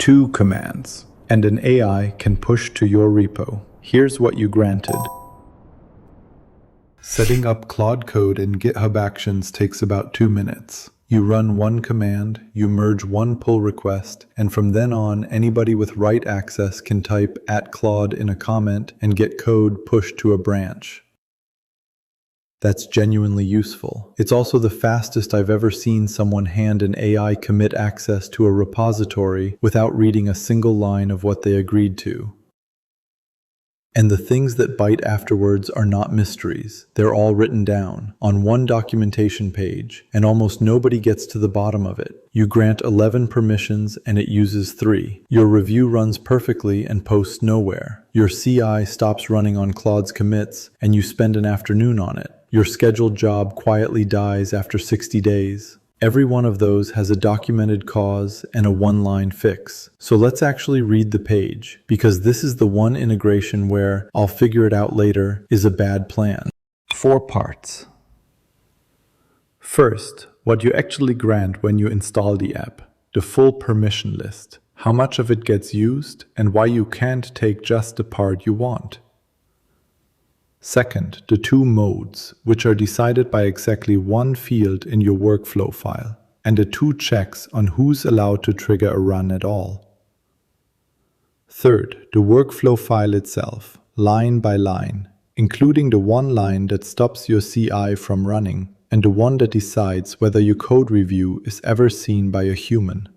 2 commands, and an AI can push to your repo. Here's what you granted. Setting up Claude Code in GitHub Actions takes about 2 minutes. You run one command, you merge one pull request, and from then on, anybody with write access can type @Claude in a comment and get code pushed to a branch. That's genuinely useful. It's also the fastest I've ever seen someone hand an AI commit access to a repository without reading a single line of what they agreed to. And the things that bite afterwards are not mysteries. They're all written down on one documentation page, and almost nobody gets to the bottom of it. You grant 11 permissions and it uses 3. Your review runs perfectly and posts nowhere. Your CI stops running on Claude's commits and you spend an afternoon on it. Your scheduled job quietly dies after 60 days. Every one of those has a documented cause and a one-line fix. So let's actually read the page, because this is the one integration where "I'll figure it out later" is a bad plan. 4 parts. First, what you actually grant when you install the app, the full permission list, how much of it gets used, and why you can't take just the part you want. Second, the 2 modes, which are decided by exactly one field in your workflow file, and the 2 checks on who's allowed to trigger a run at all. Third, the workflow file itself, line by line, including the one line that stops your CI from running, and the one that decides whether your code review is ever seen by a human.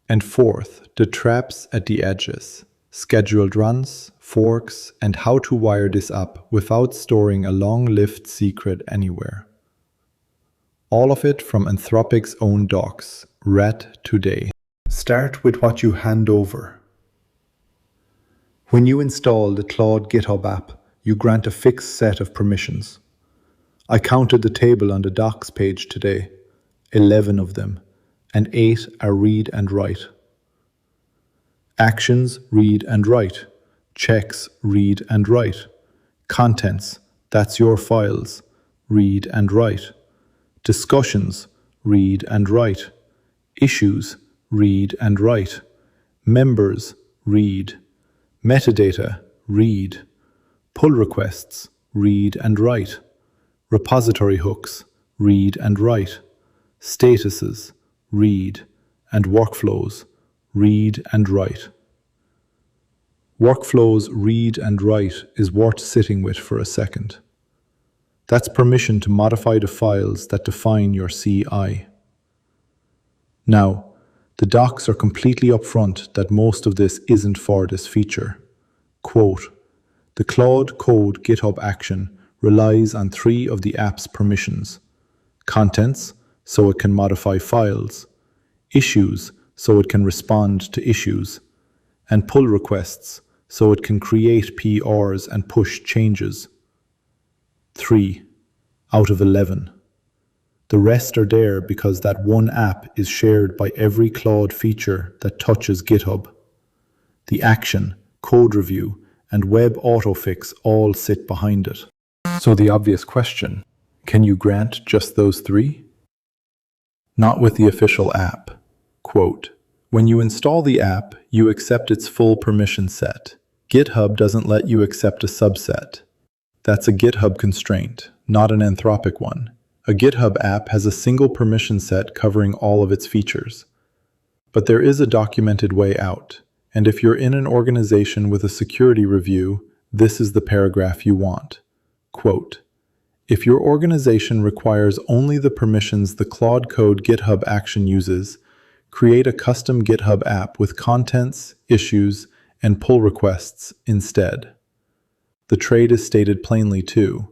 And fourth, the traps at the edges, scheduled runs, forks, and how to wire this up without storing a long-lived secret anywhere. All of it from Anthropic's own docs, read today. Start with what you hand over. When you install the Claude GitHub app, you grant a fixed set of permissions. I counted the table on the docs page today, 11 of them, and 8 are read and write. Actions, read and write. Checks, read and write. Contents, that's your files, read and write. Discussions, read and write. Issues, read and write. Members, read. Metadata, read. Pull requests, read and write. Repository hooks, read and write. Statuses, read. And workflows, read and write. Workflows read and write is worth sitting with for a second. That's permission to modify the files that define your CI. Now, the docs are completely upfront that most of this isn't for this feature. Quote, "The Claude Code GitHub action relies on 3 of the app's permissions. Contents, so it can modify files. Issues, so it can respond to issues. And pull requests, so it can create PRs and push changes. 3 out of 11. The rest are there because that one app is shared by every Claude feature that touches GitHub. The action, code review, and web autofix all sit behind it." So the obvious question, can you grant just those 3? Not with the official app. Quote, "When you install the app, you accept its full permission set. GitHub doesn't let you accept a subset. That's a GitHub constraint, not an Anthropic one. A GitHub app has a single permission set covering all of its features. But there is a documented way out, and if you're in an organization with a security review, this is the paragraph you want. Quote, "If your organization requires only the permissions the Claude Code GitHub action uses, create a custom GitHub app with contents, issues, and pull requests instead." The trade is stated plainly too.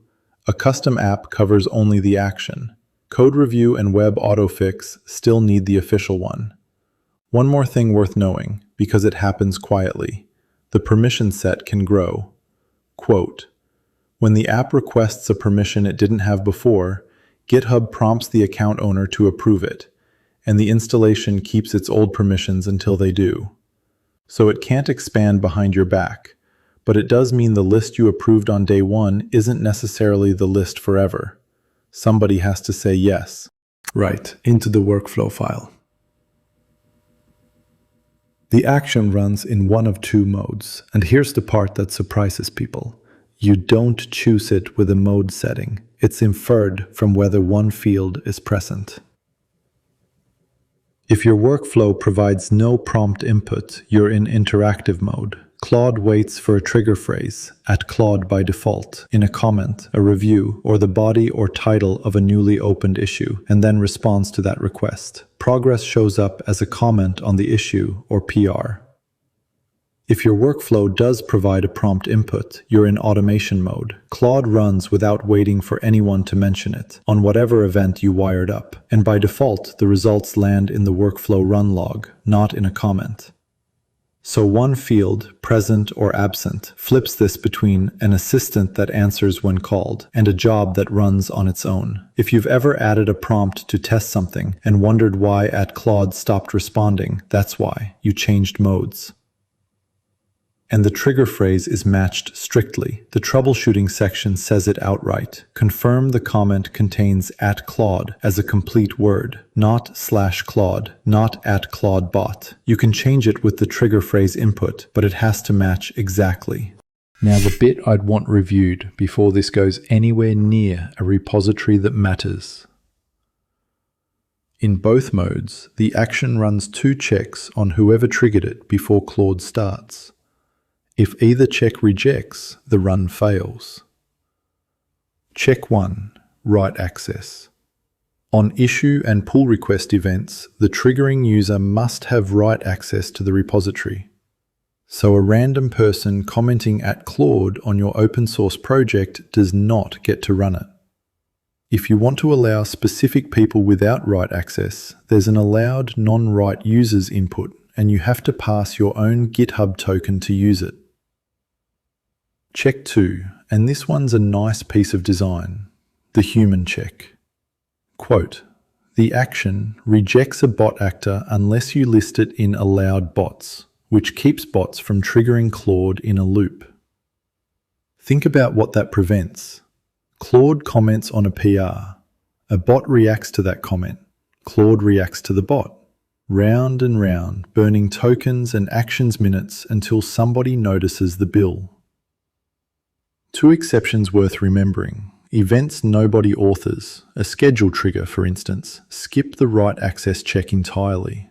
A custom app covers only the action. Code review and web autofix still need the official one. One more thing worth knowing, because it happens quietly. The permission set can grow. Quote, "When the app requests a permission it didn't have before, GitHub prompts the account owner to approve it, and the installation keeps its old permissions until they do. So it can't expand behind your back, but it does mean the list you approved on day 1 isn't necessarily the list forever. Somebody has to say yes." Right, into the workflow file. The action runs in one of two modes, and here's the part that surprises people. You don't choose it with a mode setting. It's inferred from whether one field is present. If your workflow provides no prompt input, you're in interactive mode. Claude waits for a trigger phrase, at Claude by default, in a comment, a review, or the body or title of a newly opened issue, and then responds to that request. Progress shows up as a comment on the issue, or PR. If your workflow does provide a prompt input, you're in automation mode. Claude runs without waiting for anyone to mention it, on whatever event you wired up, and by default, the results land in the workflow run log, not in a comment. So one field, present or absent, flips this between an assistant that answers when called and a job that runs on its own. If you've ever added a prompt to test something and wondered why @Claude stopped responding, that's why. You changed modes. And the trigger phrase is matched strictly. The troubleshooting section says it outright. Confirm the comment contains @Claude as a complete word, not /Claude, not @ClaudeBot. You can change it with the trigger phrase input, but it has to match exactly. Now the bit I'd want reviewed before this goes anywhere near a repository that matters. In both modes, the action runs two checks on whoever triggered it before Claude starts. If either check rejects, the run fails. Check 1. Write access. On issue and pull request events, the triggering user must have write access to the repository. So a random person commenting @Claude on your open source project does not get to run it. If you want to allow specific people without write access, there's an allowed non-write users input, and you have to pass your own GitHub token to use it. Check 2, and this one's a nice piece of design, the human check. Quote, the action rejects a bot actor unless you list it in allowed bots, which keeps bots from triggering Claude in a loop. Think about what that prevents. Claude comments on a PR. A bot reacts to that comment. Claude reacts to the bot. Round and round, burning tokens and actions minutes until somebody notices the bill. Two exceptions worth remembering. Events nobody authors, a schedule trigger for instance, skip the write access check entirely.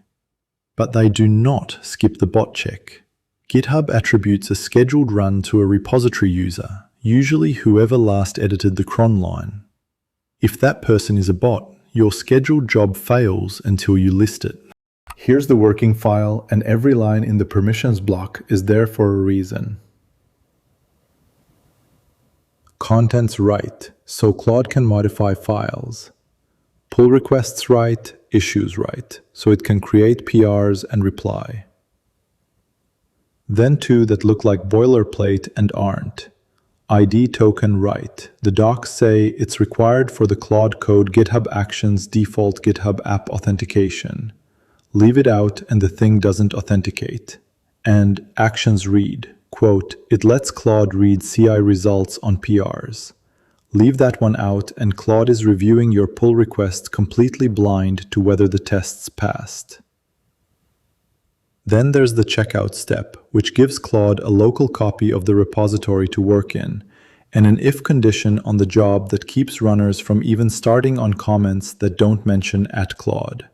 But they do not skip the bot check. GitHub attributes a scheduled run to a repository user, usually whoever last edited the cron line. If that person is a bot, your scheduled job fails until you list it. Here's the working file, and every line in the permissions block is there for a reason. Contents write, so Claude can modify files. Pull requests write, issues write, so it can create PRs and reply. Then two that look like boilerplate and aren't. ID token write. The docs say it's required for the Claude Code GitHub Actions default GitHub App authentication. Leave it out and the thing doesn't authenticate. And actions read. Quote, it lets Claude read CI results on PRs. Leave that one out and Claude is reviewing your pull request completely blind to whether the tests passed. Then there's the checkout step, which gives Claude a local copy of the repository to work in, and an if condition on the job that keeps runners from even starting on comments that don't mention @Claude.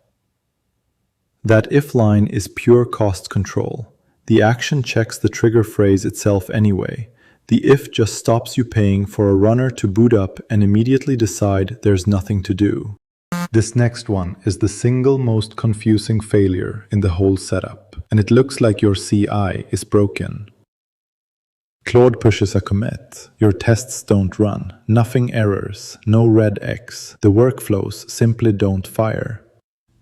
That if line is pure cost control. The action checks the trigger phrase itself anyway. The if just stops you paying for a runner to boot up and immediately decide there's nothing to do. This next one is the single most confusing failure in the whole setup, and it looks like your CI is broken. Claude pushes a commit. Your tests don't run. Nothing errors. No red X. The workflows simply don't fire.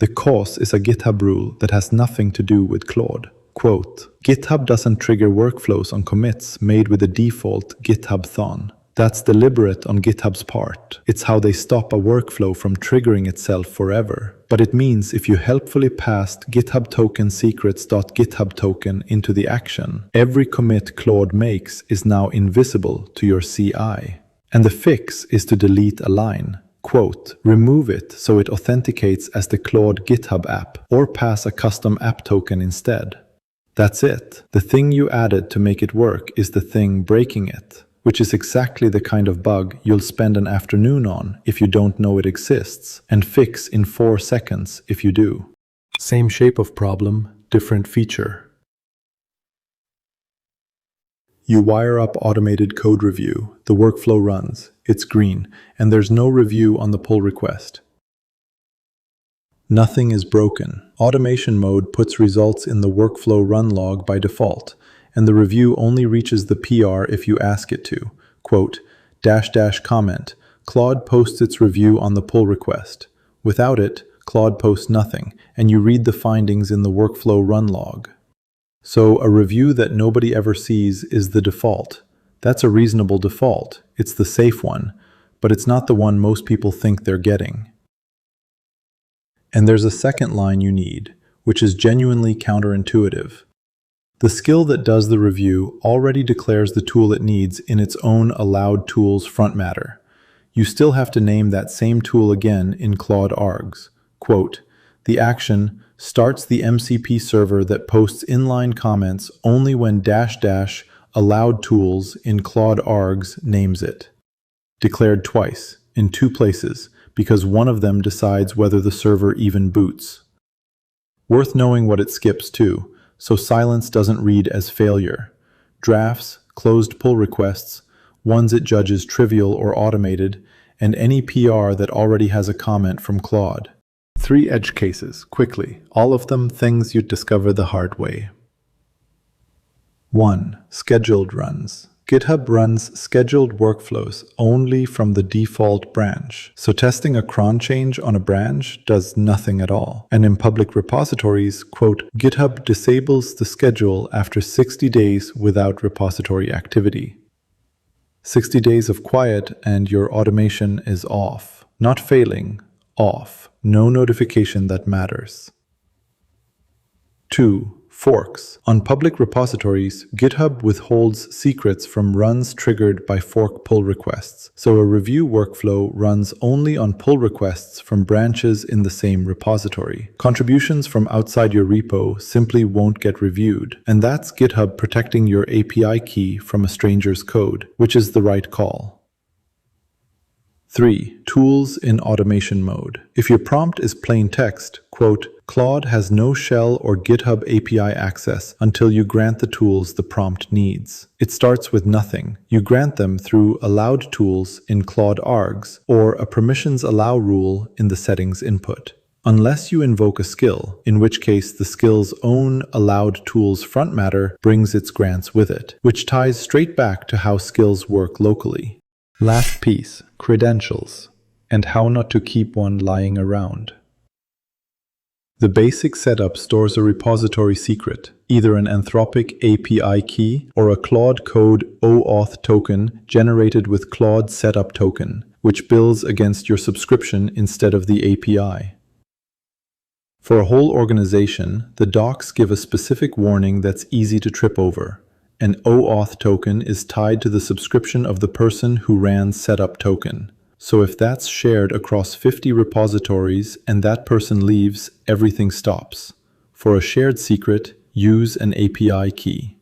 The cause is a GitHub rule that has nothing to do with Claude. Quote, GitHub doesn't trigger workflows on commits made with the default GitHub thon. That's deliberate on GitHub's part. It's how they stop a workflow from triggering itself forever. But it means if you helpfully passed GitHub token secrets.github token into the action, every commit Claude makes is now invisible to your CI. And the fix is to delete a line. Quote, remove it so it authenticates as the Claude GitHub app, or pass a custom app token instead. That's it. The thing you added to make it work is the thing breaking it, which is exactly the kind of bug you'll spend an afternoon on if you don't know it exists, and fix in 4 seconds if you do. Same shape of problem, different feature. You wire up automated code review, the workflow runs, it's green, and there's no review on the pull request. Nothing is broken. Automation mode puts results in the workflow run log by default, and the review only reaches the PR if you ask it to. Quote, -- comment, Claude posts its review on the pull request. Without it, Claude posts nothing, and you read the findings in the workflow run log. So a review that nobody ever sees is the default. That's a reasonable default. It's the safe one, but it's not the one most people think they're getting. And there's a second line you need, which is genuinely counterintuitive. The skill that does the review already declares the tool it needs in its own allowed tools front matter. You still have to name that same tool again in Claude args. Quote, the action starts the MCP server that posts inline comments only when -- allowed tools in Claude args names it. Declared twice, in 2 places, because one of them decides whether the server even boots. Worth knowing what it skips too, so silence doesn't read as failure. Drafts, closed pull requests, ones it judges trivial or automated, and any PR that already has a comment from Claude. 3 edge cases, quickly, all of them things you'd discover the hard way. 1. Scheduled runs. GitHub runs scheduled workflows only from the default branch, so testing a cron change on a branch does nothing at all. And in public repositories, quote, GitHub disables the schedule after 60 days without repository activity. 60 days of quiet and your automation is off. Not failing, off. No notification that matters. 2. Forks. On public repositories, GitHub withholds secrets from runs triggered by fork pull requests, so a review workflow runs only on pull requests from branches in the same repository. Contributions from outside your repo simply won't get reviewed, and that's GitHub protecting your API key from a stranger's code, which is the right call. 3. Tools in automation mode. If your prompt is plain text, quote, Claude has no shell or GitHub API access until you grant the tools the prompt needs. It starts with nothing. You grant them through allowed tools in Claude args or a permissions allow rule in the settings input. Unless you invoke a skill, in which case the skill's own allowed tools front matter brings its grants with it, which ties straight back to how skills work locally. Last piece, credentials, and how not to keep one lying around. The basic setup stores a repository secret, either an Anthropic API key or a Claude Code OAuth token generated with Claude Setup token, which bills against your subscription instead of the API. For a whole organization, the docs give a specific warning that's easy to trip over. An OAuth token is tied to the subscription of the person who ran setup token. So if that's shared across 50 repositories and that person leaves, everything stops. For a shared secret, use an API key.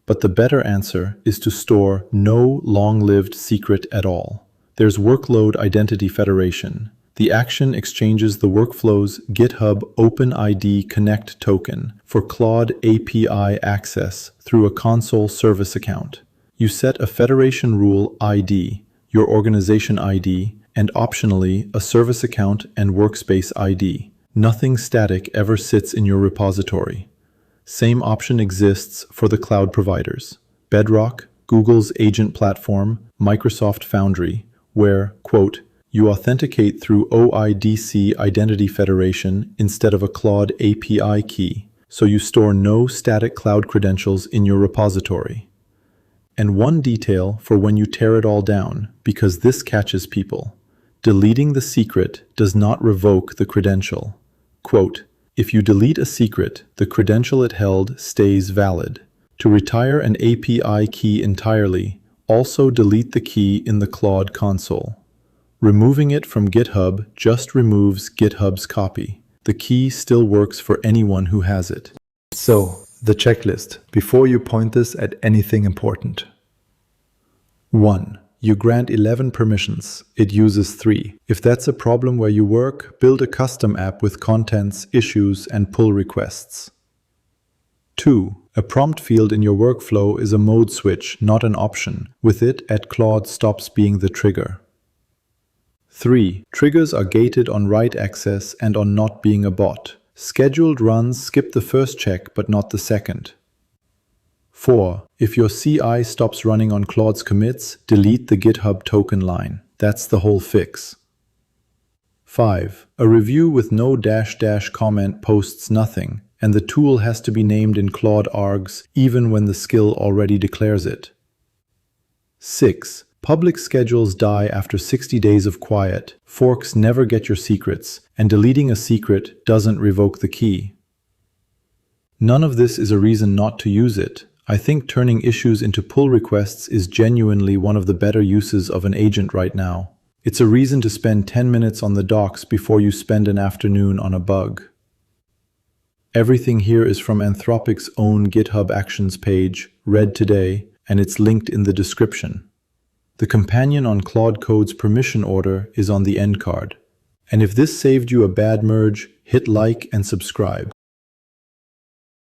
But the better answer is to store no long-lived secret at all. There's workload identity federation. The action exchanges the workflow's GitHub OpenID Connect token for Claude API access through a console service account. You set a federation rule ID, your organization ID, and optionally a service account and workspace ID. Nothing static ever sits in your repository. Same option exists for the cloud providers. Bedrock, Google's agent platform, Microsoft Foundry, where, quote, you authenticate through OIDC identity federation instead of a Claude API key, so you store no static cloud credentials in your repository. And one detail for when you tear it all down, because this catches people. Deleting the secret does not revoke the credential. Quote, if you delete a secret, the credential it held stays valid. To retire an API key entirely, also delete the key in the Claude console. Removing it from GitHub just removes GitHub's copy. The key still works for anyone who has it. So, The checklist, before you point this at anything important. 1. You grant 11 permissions. It uses 3. If that's a problem where you work, build a custom app with contents, issues, and pull requests. 2. A prompt field in your workflow is a mode switch, not an option. With it, @Claude stops being the trigger. 3. Triggers are gated on write access and on not being a bot. Scheduled runs skip the first check but not the second. 4. If your CI stops running on Claude's commits, delete the GitHub token line. That's the whole fix. 5. A review with no -- comment posts nothing, and the tool has to be named in Claude args even when the skill already declares it. 6. Public schedules die after 60 days of quiet, forks never get your secrets, and deleting a secret doesn't revoke the key. None of this is a reason not to use it. I think turning issues into pull requests is genuinely one of the better uses of an agent right now. It's a reason to spend 10 minutes on the docs before you spend an afternoon on a bug. Everything here is from Anthropic's own GitHub Actions page, read today, and it's linked in the description. The companion on Claude Code's permission order is on the end card. And if this saved you a bad merge, hit like and subscribe.